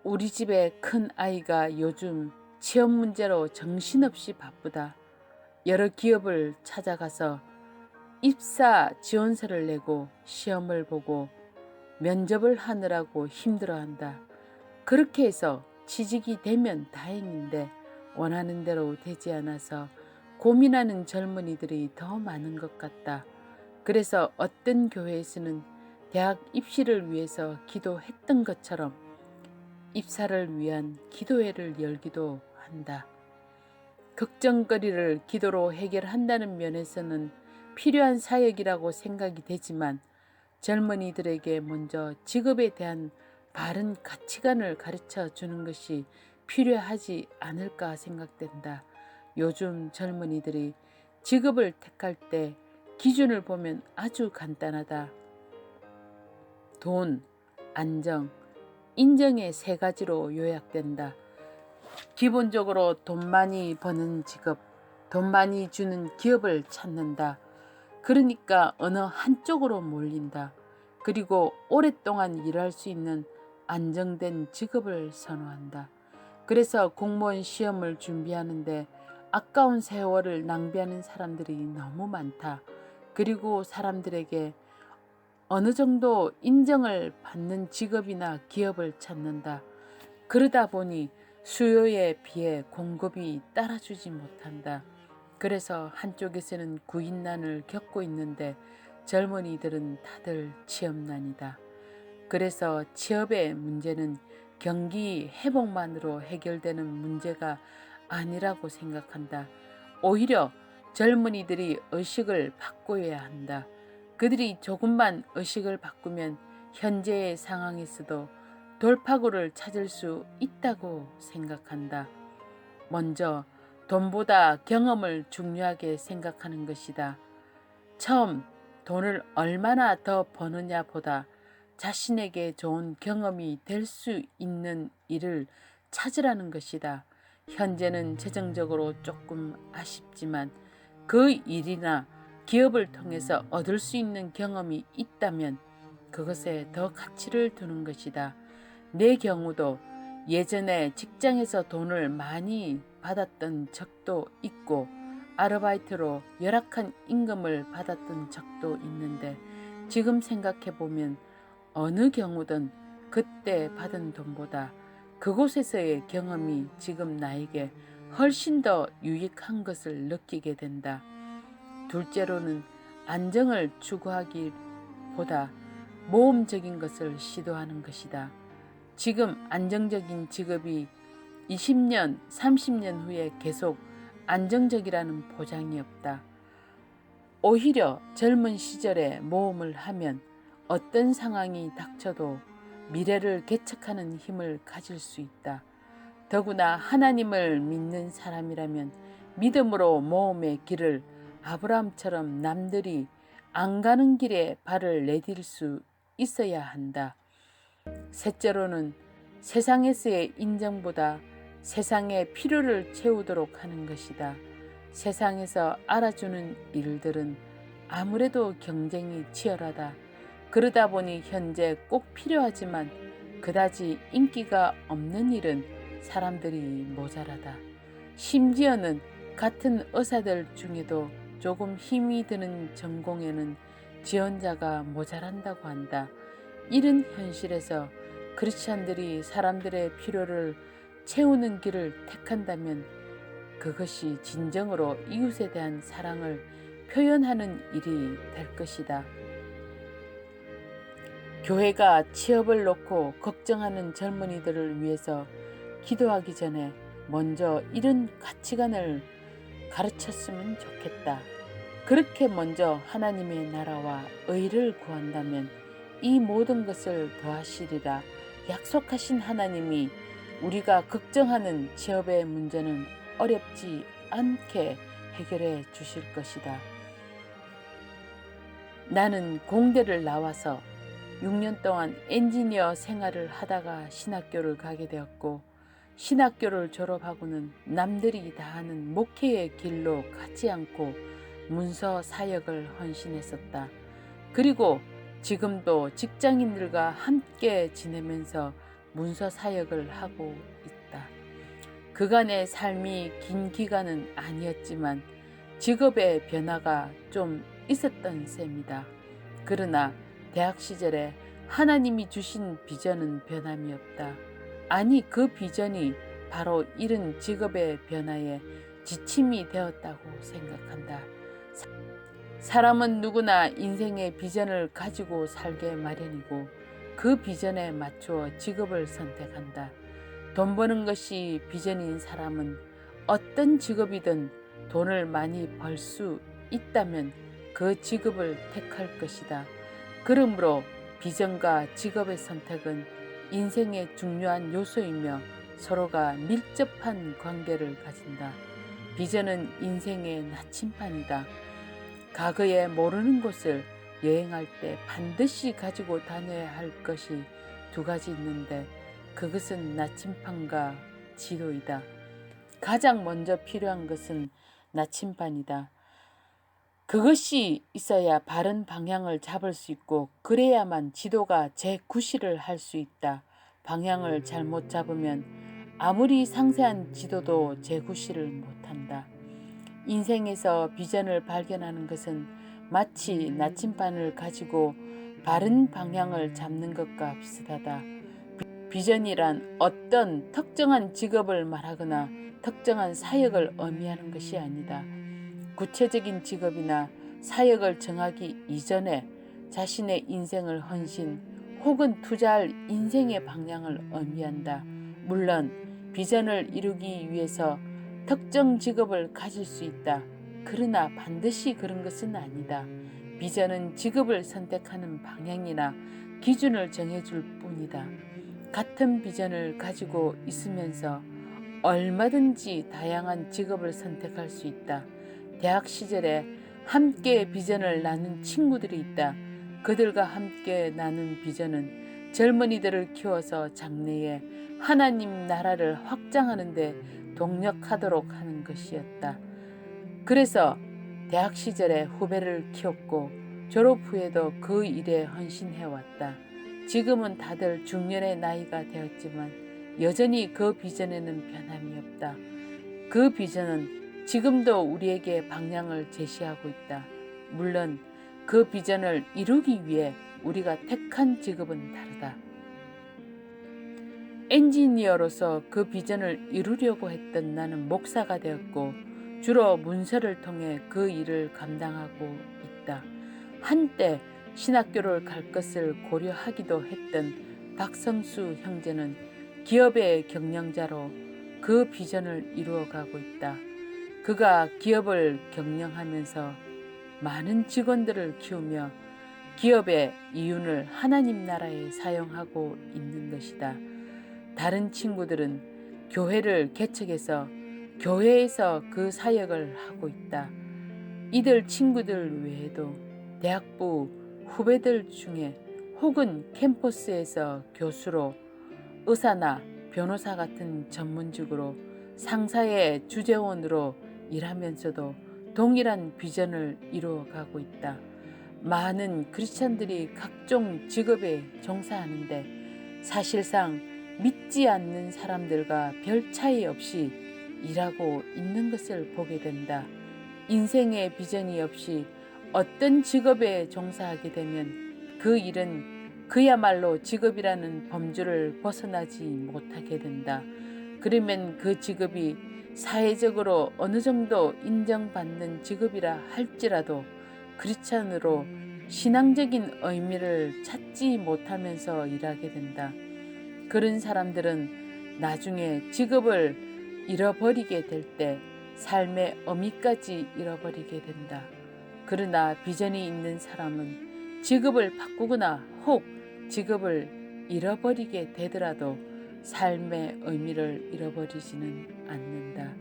우리 집의 큰 아이가 요즘 취업 문제로 정신없이 바쁘다. 여러 기업을 찾아가서 입사 지원서를 내고 시험을 보고 면접을 하느라고 힘들어한다. 그렇게 해서 취직이 되면 다행인데 원하는 대로 되지 않아서 고민하는 젊은이들이 더 많은 것 같다. 그래서 어떤 교회에서는 대학 입시를 위해서 기도했던 것처럼 입사를 위한 기도회를 열기도 한다. 걱정거리를 기도로 해결한다는 면에서는 필요한 사역이라고 생각이 되지만 젊은이들에게 먼저 직업에 대한 바른 가치관을 가르쳐 주는 것이 필요하지 않을까 생각된다. 요즘 젊은이들이 직업을 택할 때 기준을 보면 아주 간단하다. 돈, 안정, 인정의 세 가지로 요약된다. 기본적으로 돈 많이 버는 직업, 돈 많이 주는 기업을 찾는다. 그러니까 어느 한쪽으로 몰린다. 그리고 오랫동안 일할 수 있는 안정된 직업을 선호한다. 그래서 공무원 시험을 준비하는데 아까운 세월을 낭비하는 사람들이 너무 많다. 그리고 사람들에게 어느 정도 인정을 받는 직업이나 기업을 찾는다. 그러다 보니 수요에 비해 공급이 따라주지 못한다. 그래서 한쪽에서는 구인난을 겪고 있는데 젊은이들은 다들 취업난이다. 그래서 취업의 문제는 경기 회복만으로 해결되는 문제가 아니라고 생각한다. 오히려 젊은이들이 의식을 바꿔야 한다. 그들이 조금만 의식을 바꾸면 현재의 상황에서도 돌파구를 찾을 수 있다고 생각한다. 먼저 돈보다 경험을 중요하게 생각하는 것이다. 처음 돈을 얼마나 더 버느냐 보다 자신에게 좋은 경험이 될 수 있는 일을 찾으라는 것이다. 현재는 재정적으로 조금 아쉽지만 그 일이나 기업을 통해서 얻을 수 있는 경험이 있다면 그것에 더 가치를 두는 것이다. 내 경우도 예전에 직장에서 돈을 많이 받았던 적도 있고 아르바이트로 열악한 임금을 받았던 적도 있는데 지금 생각해보면 어느 경우든 그때 받은 돈보다 그곳에서의 경험이 지금 나에게 훨씬 더 유익한 것을 느끼게 된다. 둘째로는 안정을 추구하기보다 모험적인 것을 시도하는 것이다. 지금 안정적인 직업이 20년, 30년 후에 계속 안정적이라는 보장이 없다. 오히려 젊은 시절에 모험을 하면 어떤 상황이 닥쳐도 미래를 개척하는 힘을 가질 수 있다. 더구나 하나님을 믿는 사람이라면 믿음으로 모험의 길을 아브라함처럼 남들이 안 가는 길에 발을 내딜 수 있어야 한다. 셋째로는 세상에서의 인정보다 세상의 필요를 채우도록 하는 것이다. 세상에서 알아주는 일들은 아무래도 경쟁이 치열하다. 그러다 보니 현재 꼭 필요하지만 그다지 인기가 없는 일은 사람들이 모자라다. 심지어는 같은 의사들 중에도 조금 힘이 드는 전공에는 지원자가 모자란다고 한다. 이런 현실에서 크리스찬들이 사람들의 필요를 채우는 길을 택한다면 그것이 진정으로 이웃에 대한 사랑을 표현하는 일이 될 것이다. 교회가 취업을 놓고 걱정하는 젊은이들을 위해서 기도하기 전에 먼저 이런 가치관을 가르쳤으면 좋겠다. 그렇게 먼저 하나님의 나라와 의를 구한다면 이 모든 것을 더하시리라 약속하신 하나님이 우리가 걱정하는 취업의 문제는 어렵지 않게 해결해 주실 것이다. 나는 공대를 나와서 6년 동안 엔지니어 생활을 하다가 신학교를 가게 되었고 신학교를 졸업하고는 남들이 다 하는 목회의 길로 가지 않고 문서 사역을 헌신했었다. 그리고 지금도 직장인들과 함께 지내면서 문서 사역을 하고 있다. 그간의 삶이 긴 기간은 아니었지만 직업의 변화가 좀 있었던 셈이다. 그러나 대학 시절에 하나님이 주신 비전은 변함이 없다. 아니, 그 비전이 바로 이런 직업의 변화에 지침이 되었다고 생각한다. 사람은 누구나 인생의 비전을 가지고 살게 마련이고 그 비전에 맞추어 직업을 선택한다. 돈 버는 것이 비전인 사람은 어떤 직업이든 돈을 많이 벌 수 있다면 그 직업을 택할 것이다. 그러므로 비전과 직업의 선택은 인생의 중요한 요소이며 서로가 밀접한 관계를 가진다. 비전은 인생의 나침반이다. 과거에 모르는 곳을 여행할 때 반드시 가지고 다녀야 할 것이 두 가지 있는데 그것은 나침반과 지도이다. 가장 먼저 필요한 것은 나침반이다. 그것이 있어야 바른 방향을 잡을 수 있고 그래야만 지도가 재구실을 할 수 있다. 방향을 잘못 잡으면 아무리 상세한 지도도 재구실을 못한다. 인생에서 비전을 발견하는 것은 마치 나침반을 가지고 바른 방향을 잡는 것과 비슷하다. 비전이란 어떤 특정한 직업을 말하거나 특정한 사역을 의미하는 것이 아니다. 구체적인 직업이나 사역을 정하기 이전에 자신의 인생을 헌신 혹은 투자할 인생의 방향을 의미한다. 물론 비전을 이루기 위해서 특정 직업을 가질 수 있다. 그러나 반드시 그런 것은 아니다. 비전은 직업을 선택하는 방향이나 기준을 정해줄 뿐이다. 같은 비전을 가지고 있으면서 얼마든지 다양한 직업을 선택할 수 있다. 대학 시절에 함께 비전을 나눈 친구들이 있다. 그들과 함께 나눈 비전은 젊은이들을 키워서 장래에 하나님 나라를 확장하는 데 동력하도록 하는 것이었다. 그래서 대학 시절에 후배를 키웠고 졸업 후에도 그 일에 헌신해왔다. 지금은 다들 중년의 나이가 되었지만 여전히 그 비전에는 변함이 없다. 그 비전은 지금도 우리에게 방향을 제시하고 있다. 물론 그 비전을 이루기 위해 우리가 택한 직업은 다르다. 엔지니어로서 그 비전을 이루려고 했던 나는 목사가 되었고 주로 문서를 통해 그 일을 감당하고 있다. 한때 신학교를 갈 것을 고려하기도 했던 박성수 형제는 기업의 경영자로 그 비전을 이루어가고 있다. 그가 기업을 경영하면서 많은 직원들을 키우며 기업의 이윤을 하나님 나라에 사용하고 있는 것이다. 다른 친구들은 교회를 개척해서 교회에서 그 사역을 하고 있다. 이들 친구들 외에도 대학부 후배들 중에 혹은 캠퍼스에서 교수로 의사나 변호사 같은 전문직으로 상사의 주재원으로 일하면서도 동일한 비전을 이루어가고 있다. 많은 크리스천들이 각종 직업에 종사하는데 사실상 믿지 않는 사람들과 별 차이 없이 일하고 있는 것을 보게 된다. 인생의 비전이 없이 어떤 직업에 종사하게 되면 그 일은 그야말로 직업이라는 범주를 벗어나지 못하게 된다. 그러면 그 직업이 사회적으로 어느 정도 인정받는 직업이라 할지라도 크리스찬으로 신앙적인 의미를 찾지 못하면서 일하게 된다. 그런 사람들은 나중에 직업을 잃어버리게 될 때 삶의 의미까지 잃어버리게 된다. 그러나 비전이 있는 사람은 직업을 바꾸거나 혹 직업을 잃어버리게 되더라도 삶의 의미를 잃어버리지는 않는다.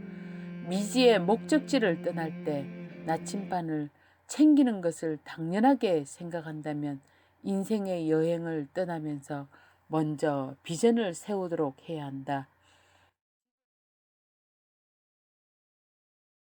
미지의 목적지를 떠날 때 나침반을 챙기는 것을 당연하게 생각한다면 인생의 여행을 떠나면서 먼저 비전을 세우도록 해야 한다.